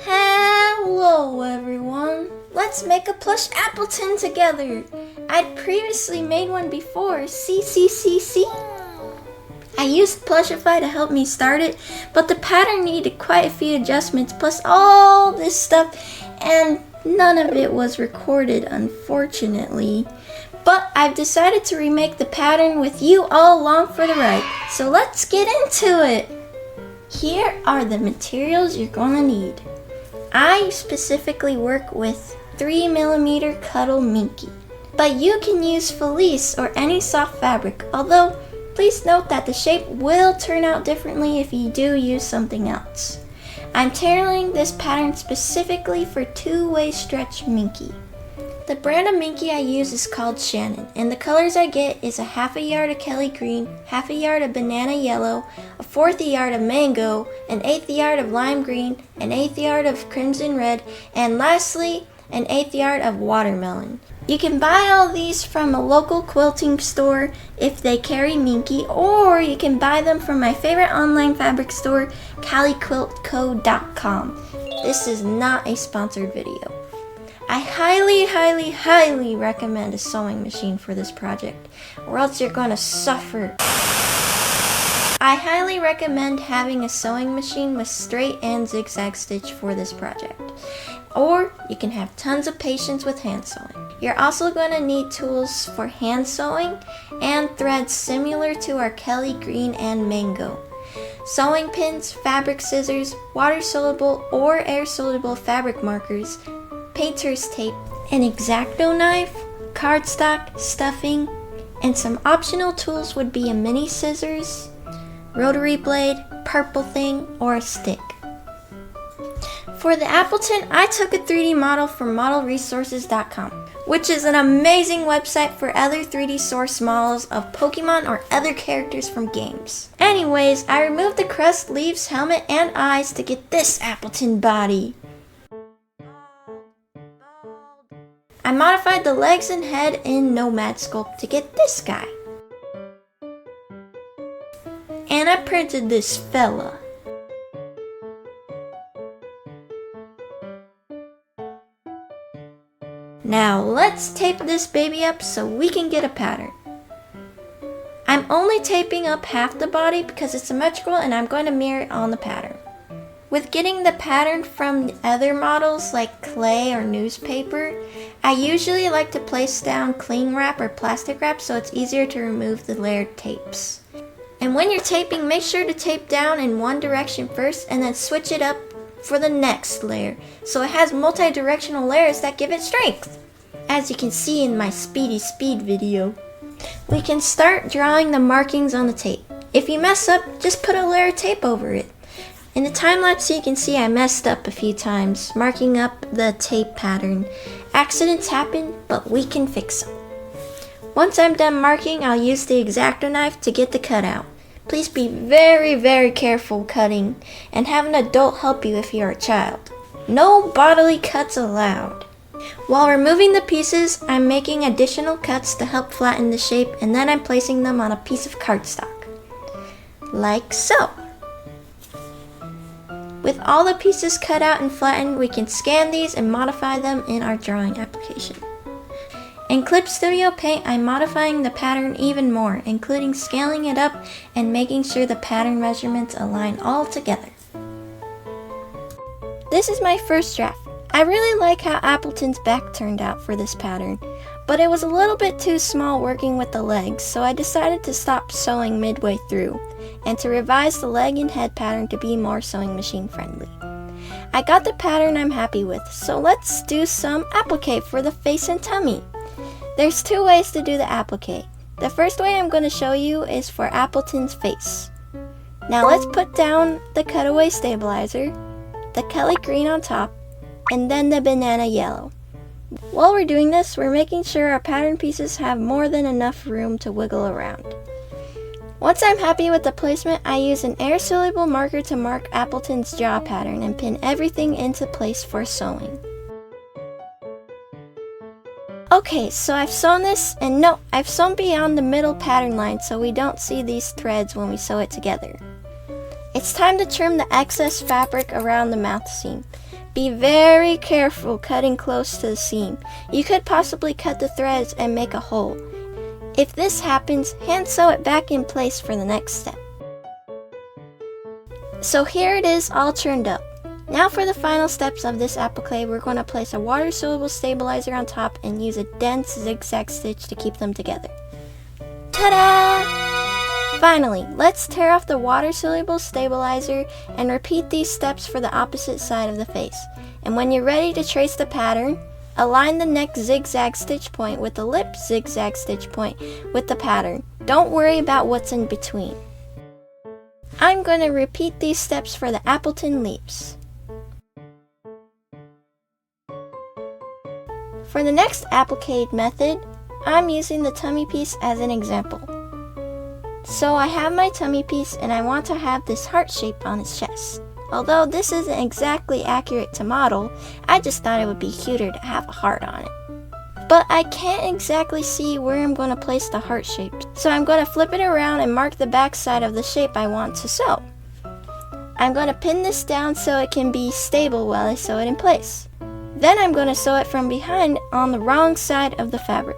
Hello everyone! Let's make a plush Appletun together! I'd previously made one before, see? I used Plushify to help me start it, but the pattern needed quite a few adjustments plus all this stuff, and none of it was recorded, unfortunately. But I've decided to remake the pattern with you all along for the ride, so let's get into it! Here are the materials you're gonna need. I specifically work with 3mm Cuddle minky, but you can use fleece or any soft fabric, although please note that the shape will turn out differently if you do use something else. I'm tailoring this pattern specifically for two-way stretch minky. The brand of minky I use is called Shannon, and the colors I get is a half a yard of Kelly green, half a yard of banana yellow, a fourth yard of mango, an eighth yard of lime green, an eighth yard of crimson red, and lastly, an eighth yard of watermelon. You can buy all these from a local quilting store if they carry minky, or you can buy them from my favorite online fabric store, caliquiltco.com. This is not a sponsored video. I highly recommend a sewing machine for this project, or else you're gonna suffer. I highly recommend having a sewing machine with straight and zigzag stitch for this project. Or you can have tons of patience with hand sewing. You're also going to need tools for hand sewing and threads similar to our Kelly green and mango. Sewing pins, fabric scissors, water soluble or air soluble fabric markers, painter's tape, an X-Acto knife, cardstock, stuffing, and some optional tools would be a mini scissors, rotary blade, purple thing, or a stick. For the Appletun, I took a 3D model from modelresources.com, which is an amazing website for other 3D source models of Pokemon or other characters from games. Anyways, I removed the crest, leaves, helmet, and eyes to get this Appletun body. I modified the legs and head in Nomad Sculpt to get this guy. And I printed this fella. Now let's tape this baby up so we can get a pattern. I'm only taping up half the body because it's symmetrical and I'm going to mirror it on the pattern. With getting the pattern from other models like clay or newspaper, I usually like to place down cling wrap or plastic wrap so it's easier to remove the layered tapes. And when you're taping, make sure to tape down in one direction first and then switch it up for the next layer so it has multi-directional layers that give it strength. As you can see in my speed video, we can start drawing the markings on the tape. If you mess up, just put a layer of tape over it. In the time lapse you can see I messed up a few times marking up the tape pattern. Accidents happen, but we can fix them. Once I'm done marking, I'll use the X-Acto knife to get the cutout. Please be very careful cutting and have an adult help you if you're a child. No bodily cuts allowed. While removing the pieces, I'm making additional cuts to help flatten the shape, and then I'm placing them on a piece of cardstock. Like so. With all the pieces cut out and flattened, we can scan these and modify them in our drawing application. In Clip Studio Paint, I'm modifying the pattern even more, including scaling it up and making sure the pattern measurements align all together. This is my first draft. I really like how Appletun's back turned out for this pattern, but it was a little bit too small working with the legs, so I decided to stop sewing midway through, and to revise the leg and head pattern to be more sewing machine friendly. I got the pattern I'm happy with, so let's do some applique for the face and tummy. There's two ways to do the applique. The first way I'm going to show you is for Appletun's face. Now let's put down the cutaway stabilizer, the Kelly green on top, and then the banana yellow. While we're doing this, we're making sure our pattern pieces have more than enough room to wiggle around. Once I'm happy with the placement, I use an air soluble marker to mark Appletun's jaw pattern and pin everything into place for sewing. Okay, so I've sewn this, and no, I've sewn beyond the middle pattern line so we don't see these threads when we sew it together. It's time to trim the excess fabric around the mouth seam. Be very careful cutting close to the seam. You could possibly cut the threads and make a hole. If this happens, hand sew it back in place for the next step. So here it is all turned up. Now for the final steps of this applique, we're going to place a water-soluble stabilizer on top and use a dense zigzag stitch to keep them together. Ta-da! Finally, let's tear off the water-soluble stabilizer and repeat these steps for the opposite side of the face. And when you're ready to trace the pattern, align the neck zigzag stitch point with the lip zigzag stitch point with the pattern. Don't worry about what's in between. I'm going to repeat these steps for the Appletun leaves. For the next applique method, I'm using the tummy piece as an example. So I have my tummy piece and I want to have this heart shape on its chest. Although this isn't exactly accurate to model, I just thought it would be cuter to have a heart on it. But I can't exactly see where I'm going to place the heart shape, so I'm going to flip it around and mark the back side of the shape I want to sew. I'm going to pin this down so it can be stable while I sew it in place. Then I'm going to sew it from behind on the wrong side of the fabric.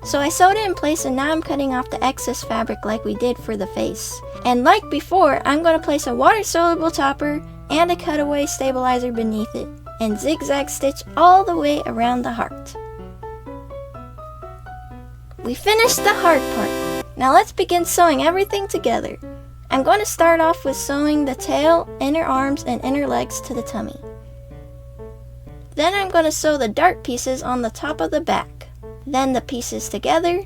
So I sewed it in place and now I'm cutting off the excess fabric like we did for the face. And like before, I'm going to place a water-soluble topper and a cutaway stabilizer beneath it and zigzag stitch all the way around the heart. We finished the heart part. Now let's begin sewing everything together. I'm going to start off with sewing the tail, inner arms, and inner legs to the tummy. Then I'm going to sew the dart pieces on the top of the back. Then the pieces together.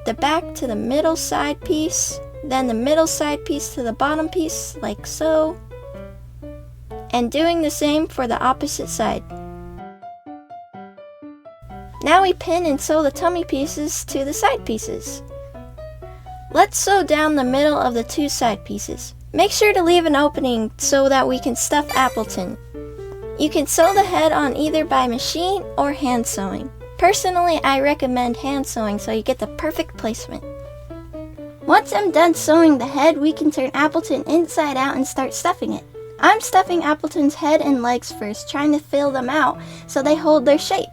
The back to the middle side piece. Then the middle side piece to the bottom piece, like so. And doing the same for the opposite side. Now we pin and sew the tummy pieces to the side pieces. Let's sew down the middle of the two side pieces. Make sure to leave an opening so that we can stuff Appletun. You can sew the head on either by machine or hand sewing. Personally, I recommend hand sewing so you get the perfect placement. Once I'm done sewing the head, we can turn Appletun inside out and start stuffing it. I'm stuffing Appletun's head and legs first, trying to fill them out so they hold their shape.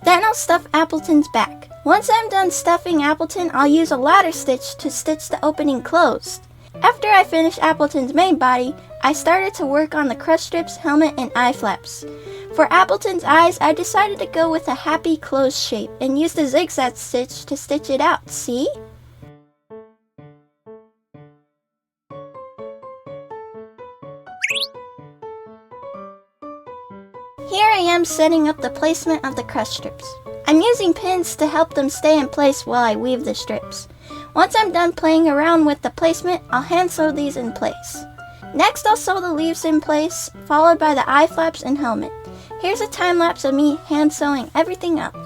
Then I'll stuff Appletun's back. Once I'm done stuffing Appletun, I'll use a ladder stitch to stitch the opening closed. After I finished Appletun's main body, I started to work on the crust strips, helmet, and eye flaps. For Appletun's eyes, I decided to go with a happy closed shape and use the zigzag stitch to stitch it out, see? Here I am setting up the placement of the crust strips. I'm using pins to help them stay in place while I weave the strips. Once I'm done playing around with the placement, I'll hand sew these in place. Next I'll sew the leaves in place, followed by the eye flaps and helmet. Here's a time lapse of me hand sewing everything up.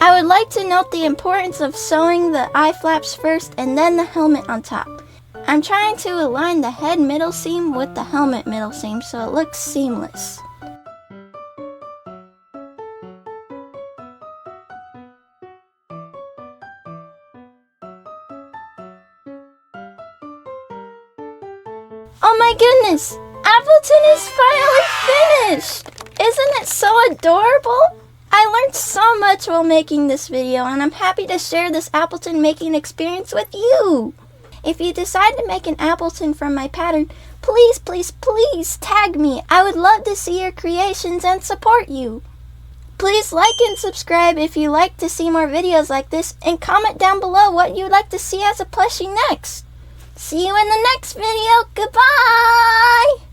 I would like to note the importance of sewing the eye flaps first and then the helmet on top. I'm trying to align the head middle seam with the helmet middle seam so it looks seamless. Oh my goodness! Appletun is finally finished! Isn't it so adorable? I learned so much while making this video and I'm happy to share this Appletun making experience with you. If you decide to make an Appletun from my pattern, please tag me. I would love to see your creations and support you. Please like and subscribe if you like to see more videos like this and comment down below what you'd like to see as a plushie next. See you in the next video. Goodbye!